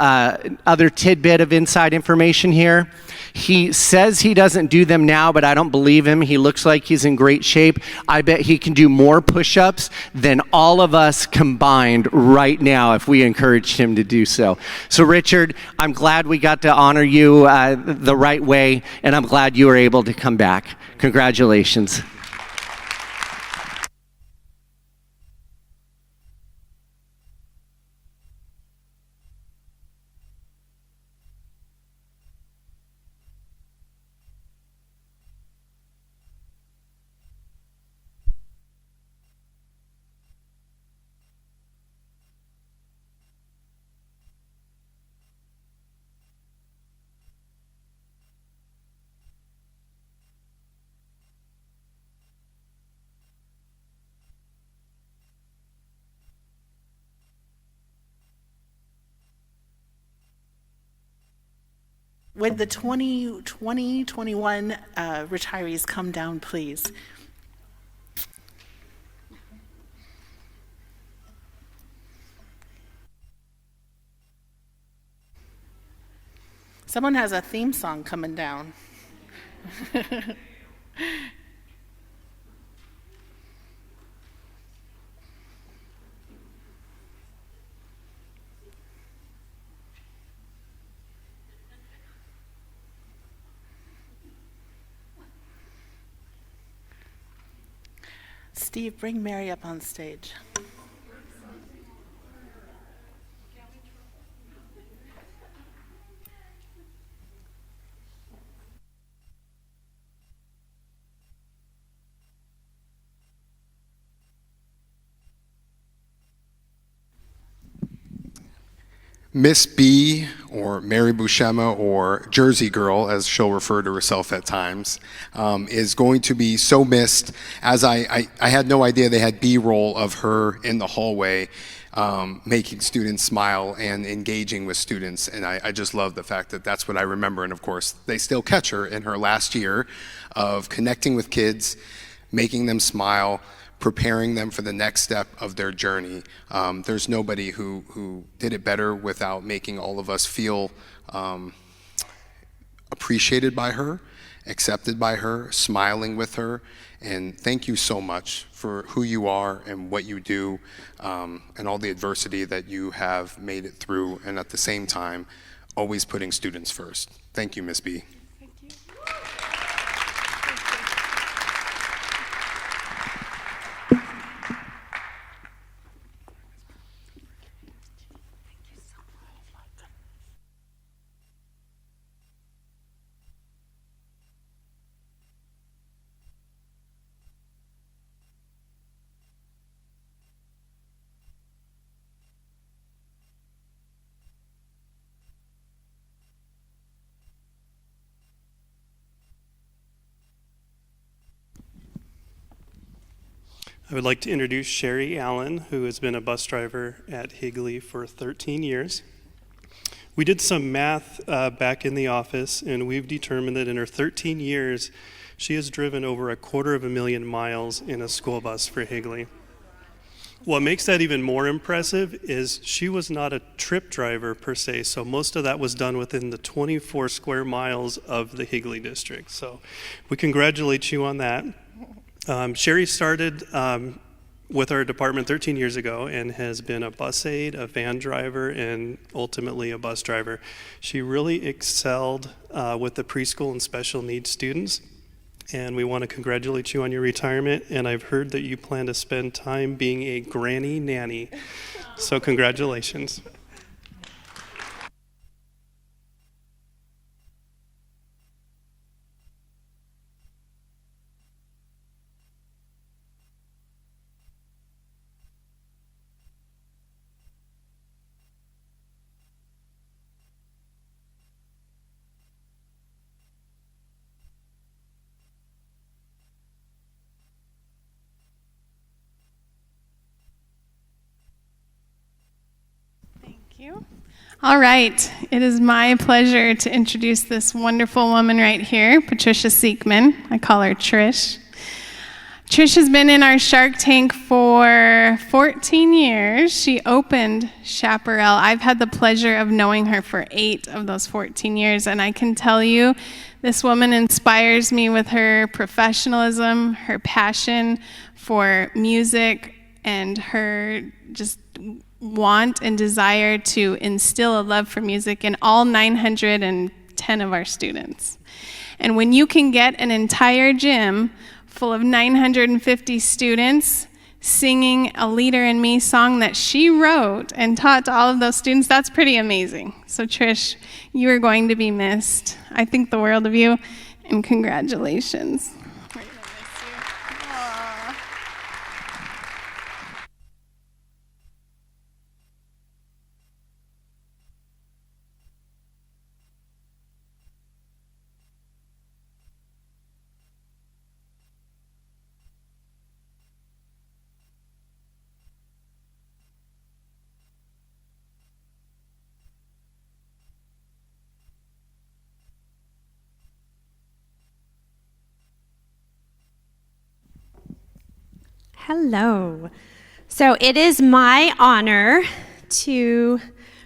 other tidbit of inside information here. He says he doesn't do them now, but I don't believe him. He looks like he's in great shape. I bet he can do more push-ups than all of us combined right now if we encouraged him to do so. So Richard, I'm glad we got to honor you the right way, and I'm glad you were able to come back. Congratulations. Would the 2020-21 retirees come down, please? Someone has a theme song coming down. Steve, bring Mary up on stage. Miss B, or Mary Buscema, or Jersey Girl, as she'll refer to herself at times, is going to be so missed, as I had no idea they had B-roll of her in the hallway making students smile and engaging with students, and I just love the fact that that's what I remember. And of course, they still catch her in her last year of connecting with kids, making them smile, preparing them for the next step of their journey. There's nobody who did it better without making all of us feel appreciated by her accepted by her, smiling with her. And thank you so much for who you are and what you do, and all the adversity that you have made it through, and at the same time, always putting students first. Thank you, Ms. B. I would like to introduce Sherry Allen, who has been a bus driver at Higley for 13 years. We did some math back in the office, and we've determined that in her 13 years, she has driven over 250,000 miles in a school bus for Higley. What makes that even more impressive is she was not a trip driver per se, so most of that was done within the 24 square miles of the Higley district. So we congratulate you on that. Sherry started with our department 13 years ago and has been a bus aide, a van driver, and ultimately a bus driver. She really excelled with the preschool and special needs students, and we want to congratulate you on your retirement, and I've heard that you plan to spend time being a granny nanny, so congratulations. You. All right, it is my pleasure to introduce this wonderful woman right here, Patricia Siekman. I call her Trish. Trish has been in our Shark Tank for 14 years. She opened Chaparral. I've had the pleasure of knowing her for 8 of those 14 years, and I can tell you this woman inspires me with her professionalism, her passion for music, and her just want and desire to instill a love for music in all 910 of our students. And when you can get an entire gym full of 950 students singing a Leader in Me song that she wrote and taught to all of those students, that's pretty amazing. So Trish, you are going to be missed. I think the world of you, and congratulations. Hello. So it is my honor to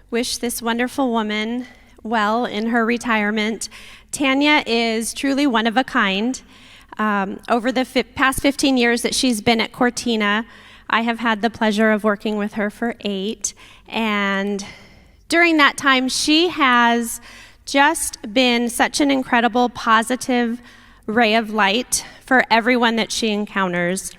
wish this wonderful woman well in her retirement. Tanya is truly one of a kind. Over the past 15 years that she's been at Cortina, I have had the pleasure of working with her for 8. And during that time, she has just been such an incredible, positive ray of light for everyone that she encounters.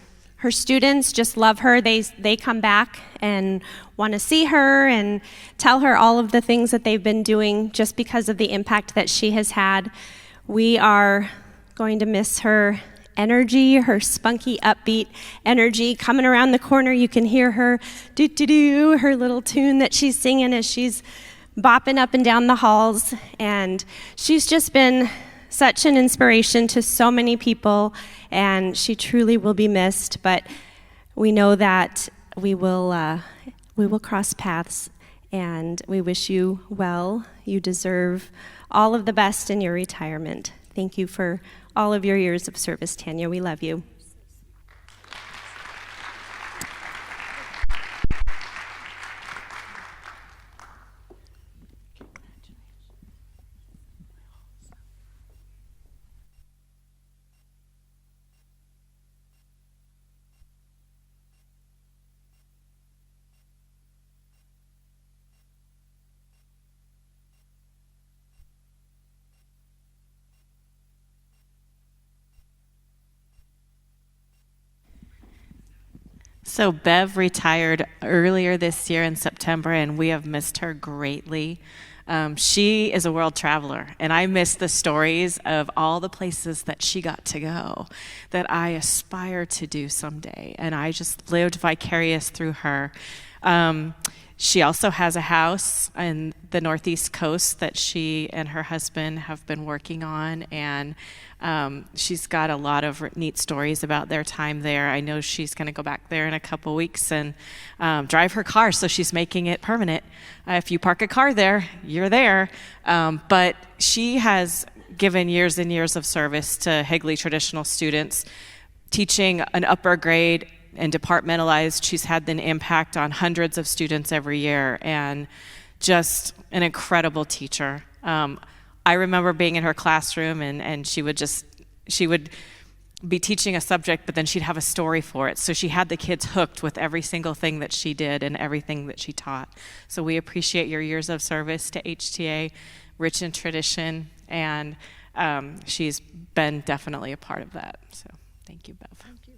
Her students just love her. They come back and want to see her and tell her all of the things that they've been doing just because of the impact that she has had. We are going to miss her energy, her spunky, upbeat energy. Coming around the corner, you can hear her do-do-do, her little tune that she's singing as she's bopping up and down the halls. And she's just been such an inspiration to so many people, and she truly will be missed, but we know that we will cross paths, and we wish you well. You deserve all of the best in your retirement. Thank you for all of your years of service, Tanya. We love you. So Bev retired earlier this year in September, and we have missed her greatly. She is a world traveler, and I miss the stories of all the places that she got to go that I aspire to do someday, and I just lived vicarious through her. She also has a house in the Northeast coast that she and her husband have been working on, and she's got a lot of neat stories about their time there. I know she's going to go back there in a couple weeks and drive her car, so she's making it permanent. If you park a car there, you're there. But she has given years and years of service to Higley traditional students, teaching an upper grade and departmentalized. She's had an impact on hundreds of students every year, and just an incredible teacher. I remember being in her classroom, and she would be teaching a subject, but then she'd have a story for it. So she had the kids hooked with every single thing that she did and everything that she taught. So we appreciate your years of service to HTA, rich in tradition, and she's been definitely a part of that. So thank you, Bev. Thank you.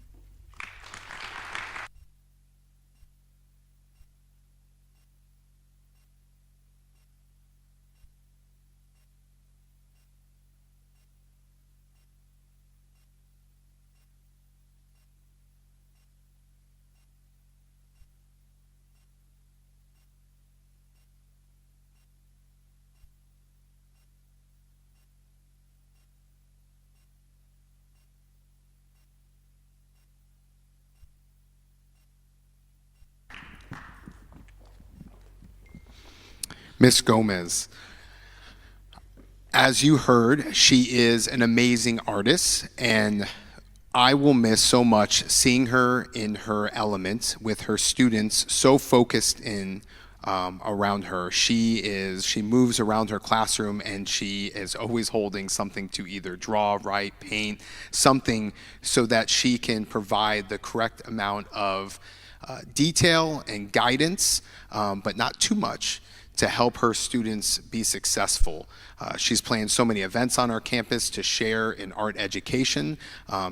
Miss Gomez, as you heard, she is an amazing artist, and I will miss so much seeing her in her element with her students so focused in around her. She moves around her classroom, and she is always holding something to either draw, write, paint, something so that she can provide the correct amount of detail and guidance, but not too much, to help her students be successful. She's planned so many events on our campus to share in art education,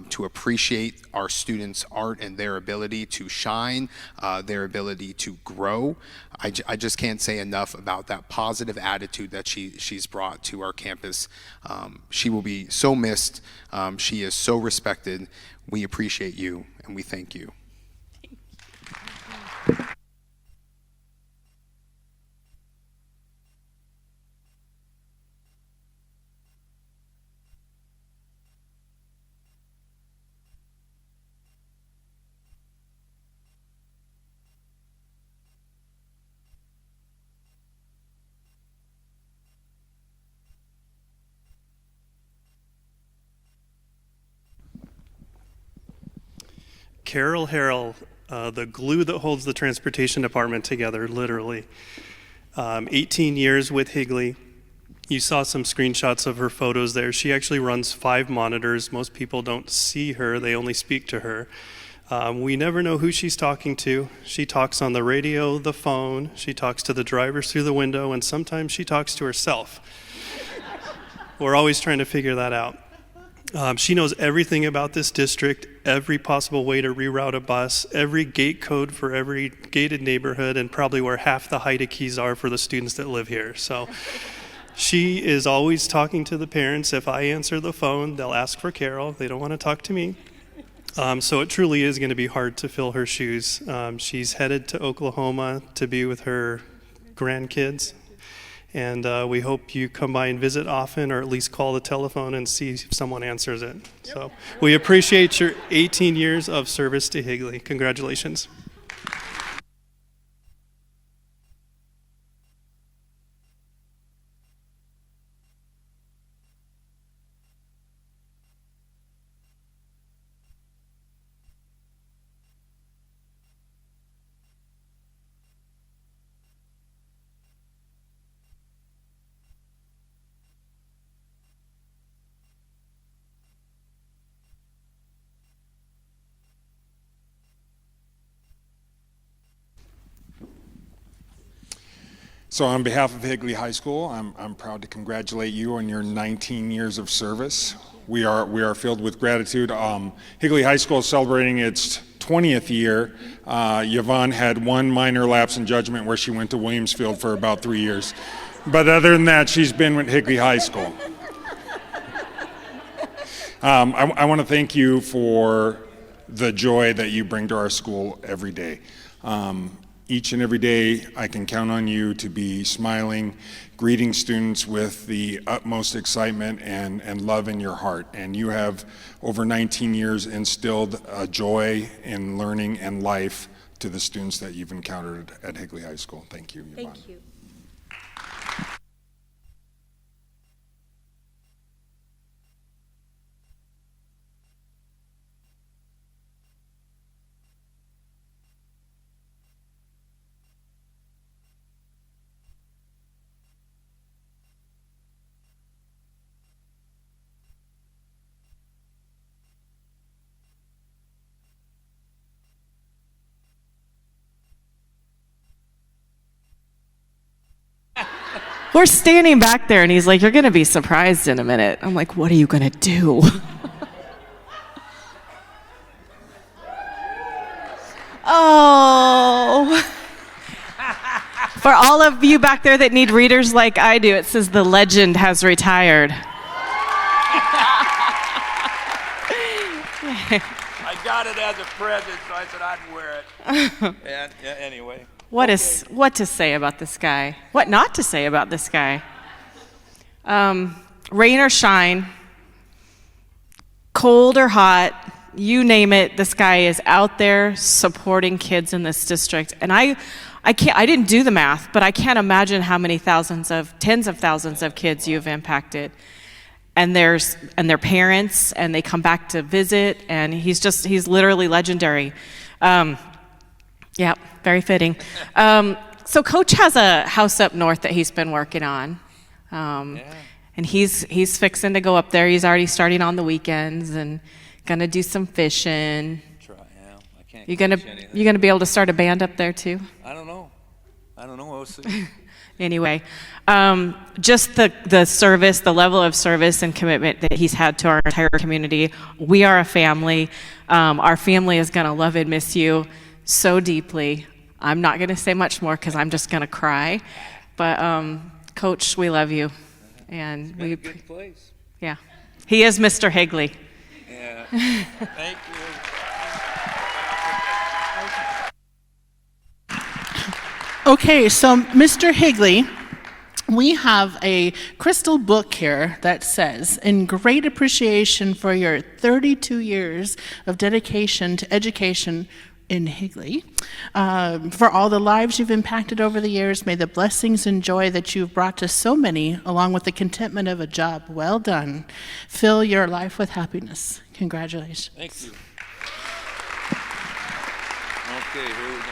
to appreciate our students' art and their ability to shine, their ability to grow. I just can't say enough about that positive attitude that she's brought to our campus. She will be so missed. She is so respected. We appreciate you, and we thank you. Carol Harrell, the glue that holds the transportation department together, literally. 18 years with Higley. You saw some screenshots of her photos there. She actually runs 5 monitors. Most people don't see her, they only speak to her. We never know who she's talking to. She talks on the radio, the phone, she talks to the drivers through the window, and sometimes she talks to herself. We're always trying to figure that out. She knows everything about this district, every possible way to reroute a bus, every gate code for every gated neighborhood, and probably where half the Haida keys are for the students that live here. So she is always talking to the parents. If I answer the phone, they'll ask for Carol. They don't want to talk to me. So it truly is going to be hard to fill her shoes. She's headed to Oklahoma to be with her grandkids. And we hope you come by and visit often, or at least call the telephone and see if someone answers it. So we appreciate your 18 years of service to Higley. Congratulations. So on behalf of Higley High School, I'm proud to congratulate you on your 19 years of service. We are filled with gratitude. Higley High School is celebrating its 20th year, Yvonne had one minor lapse in judgment where she went to Williamsfield for about 3 years. But other than that, she's been with Higley High School. I want to thank you for the joy that you bring to our school every day. Each and every day, I can count on you to be smiling, greeting students with the utmost excitement and love in your heart. And you have, over 19 years, instilled a joy in learning and life to the students that you've encountered at Higley High School. Thank you, Yvonne. Thank you. We're standing back there, and he's like, "You're going to be surprised in a minute." I'm like, "What are you going to do?" Oh. For all of you back there that need readers like I do, it says the legend has retired. I got it as a present, so I said I'd wear it. And anyway. What to say about this guy? What not to say about this guy? Rain or shine, cold or hot, you name it, this guy is out there supporting kids in this district. And I didn't do the math, but I can't imagine how many tens of thousands of kids you've impacted. And their parents, and they come back to visit, and he's literally legendary. Yeah, very fitting. So Coach has a house up north that he's been working on. And he's fixing to go up there. He's already starting on the weekends and gonna do some fishing. I can't. You gonna be able to start a band up there too? I don't know. We'll see. Anyway, just the service, the level of service and commitment that he's had to our entire community. We are a family. Our family is gonna love and miss you so deeply. I'm not gonna say much more because I'm just gonna cry. But Coach, we love you, and It's been a good place. Yeah, he is Mr. Higley. Yeah. Thank you. Okay, so Mr. Higley, we have a crystal book here that says, "In great appreciation for your 32 years of dedication to education in Higley, for all the lives you've impacted over the years, may the blessings and joy that you've brought to so many, along with the contentment of a job well done, fill your life with happiness." Congratulations. Thank you. Okay, here we go.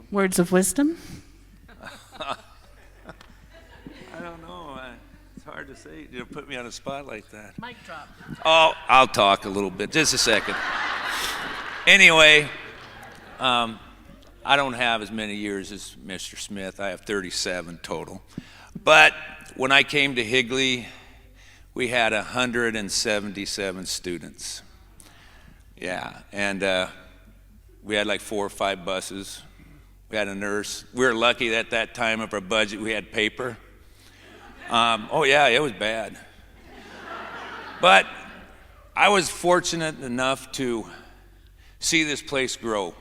Words of wisdom? I don't know. It's hard to say. You put me on a spot like that. Mic drop. Oh, I'll talk a little bit. Just a second. Anyway, I don't have as many years as Mr. Smith. I have 37 total. But when I came to Higley, we had 177 students. Yeah, and we had like 4 or 5 buses. We had a nurse. We were lucky that that time of our budget we had paper. Oh yeah, it was bad. But I was fortunate enough to see this place grow.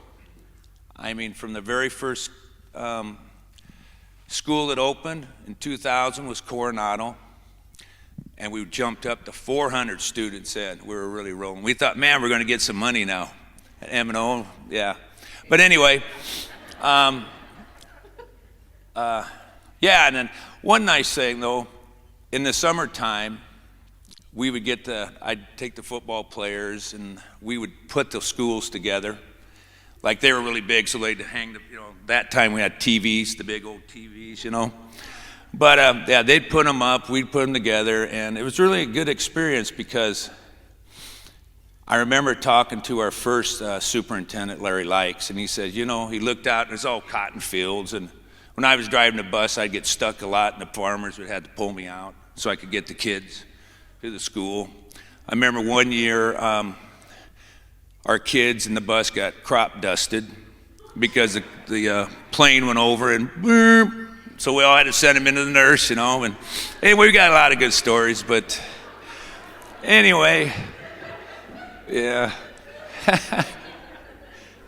I mean, from the very first school that opened in 2000 was Coronado, and we jumped up to 400 students then. We were really rolling. We thought, man, we're going to get some money now at M&O. Yeah. But anyway, yeah, and then one nice thing though, in the summertime, we would I'd take the football players and we would put the schools together. Like they were really big, so they'd hang that time we had TVs, the big old TVs, But yeah, they'd put them up, we'd put them together, and it was really a good experience because I remember talking to our first superintendent, Larry Likes, and he said, he looked out and it was all cotton fields, and when I was driving the bus, I'd get stuck a lot, and the farmers would have to pull me out. so I could get the kids to the school. I remember one year our kids in the bus got crop dusted because the plane went over and boom. So we all had to send them into the nurse, you know. And anyway, we got a lot of good stories, but anyway, yeah.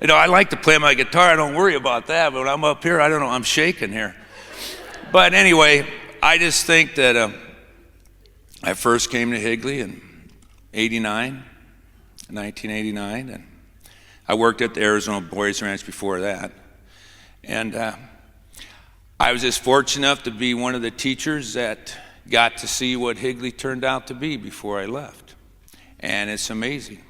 You know, I like to play my guitar. I don't worry about that. But when I'm up here, I don't know. I'm shaking here. But anyway, I just think that I first came to Higley in 1989, and I worked at the Arizona Boys Ranch before that. And I was just fortunate enough to be one of the teachers that got to see what Higley turned out to be before I left. And it's amazing.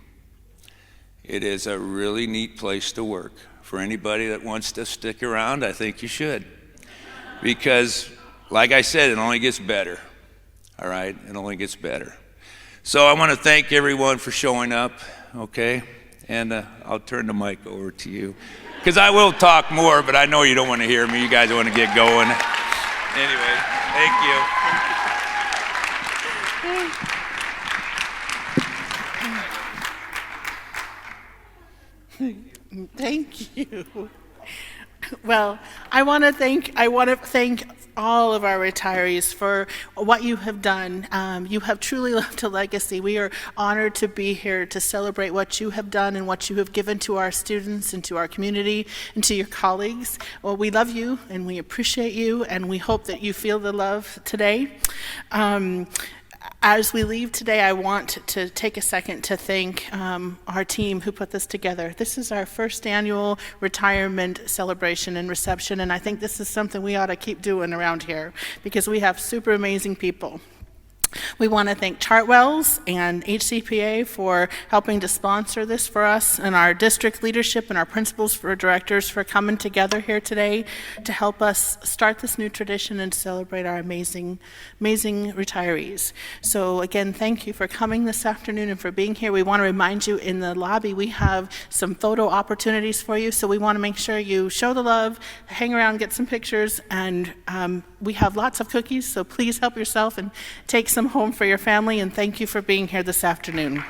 It is a really neat place to work. For anybody that wants to stick around, I think you should. Because, like I said, it only gets better. All right? It only gets better. So I want to thank everyone for showing up, okay? And I'll turn the mic over to you. Because I will talk more, but I know you don't want to hear me. You guys want to get going. Anyway, thank you. Thank you. Well, I want to thank all of our retirees for what you have done. You have truly left a legacy. We are honored to be here to celebrate what you have done and what you have given to our students and to our community and to your colleagues. Well, we love you and we appreciate you, and we hope that you feel the love today. As we leave today, I want to take a second to thank our team who put this together. This is our first annual retirement celebration and reception, and I think this is something we ought to keep doing around here because we have super amazing people. We want to thank Chartwells and HCPA for helping to sponsor this for us, and our district leadership and our principals for directors for coming together here today to help us start this new tradition and celebrate our amazing retirees. So again, thank you for coming this afternoon and for being here. We want to remind you in the lobby we have some photo opportunities for you, so we want to make sure you show the love, hang around, get some pictures, and we have lots of cookies, so please help yourself and take some home for your family, and thank you for being here this afternoon.